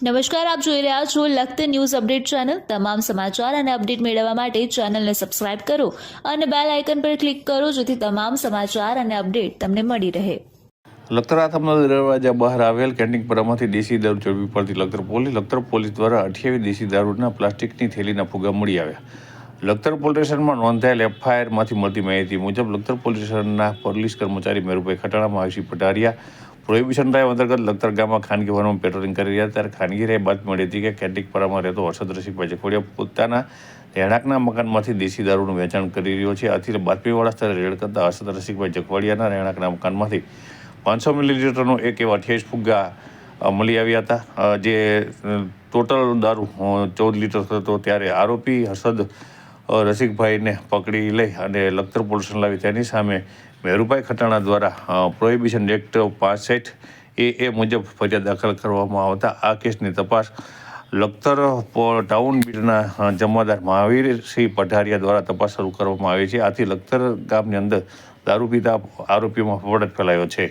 નમસ્કાર, આપ જોઈ રહ્યા છો લખત ન્યૂઝ અપડેટ ચેનલ। તમામ સમાચાર અને અપડેટ મેળવવા માટે ચેનલને સબસ્ક્રાઇબ કરો અને બેલ આઇકન પર ક્લિક કરો જેથી તમામ સમાચાર અને અપડેટ તમને મળી રહે। લખતર આથમના દરવાજા બહાર આવેલ કેન્ટીન પરમાંથી દેશી દારૂ ઝડપી પડતી લખતર પોલીસ દ્વારા 28 દેશી દારૂના પ્લાસ્ટિકની થેલીના ફુગ્ગા મળી આવ્યા। લખતર પોલીસ સ્ટેશનમાં નોંધાયેલ એફઆઈઆરમાંથી મળતી માહિતી મુજબ લખતર પોલીસ સ્ટેશનના પોલીસ કર્મચારી મેરુભાઈ ખટાણા, મહાશી પટારિયા પ્રોહિબિશન ડ્રાઈવ અંતર્ગત લખતર ગામમાં ખાનગી વાહનમાં પેટ્રોલિંગ કરી રહ્યા ત્યારે ખાનગી રાય બાતમી મળી હતી કે કેન્ટીન પરામાં રહેતો હર્ષદ રસિકભાઈ જખોડિયા પોતાના રહેણાંકના મકાનમાંથી દેશી દારૂનું વેચાણ કરી રહ્યો છે। આથી બાતમીવાળા સ્થળે રેડ કરતા હર્ષદ રસિકભાઈ જખોડિયાના રહેણાંકના મકાનમાંથી 500 મિલીલીટરનો એક એવા 28 ફુગ્ગા મળી આવ્યા હતા, જે ટોટલ દારૂ 14 લીટર થતો। ત્યારે આરોપી હર્ષદ રસિકભાઈને પકડી લઈ અને લખતર પોલીસ સ્ટેશન લાવી તેની સામે મેરુભાઈ ખટાણા દ્વારા પ્રોહિબિશન એક્ટ 65 મુજબ ફરિયાદ દાખલ કરવામાં આવતા આ કેસની તપાસ લખતર ટાઉન બીટના જમાદાર મહાવીરસિંહ પઢારિયા દ્વારા તપાસ શરૂ કરવામાં આવી છે। આથી લખતર ગામની અંદર દારૂ પીતા આરોપીઓમાં ફફડાટ ફેલાયો છે।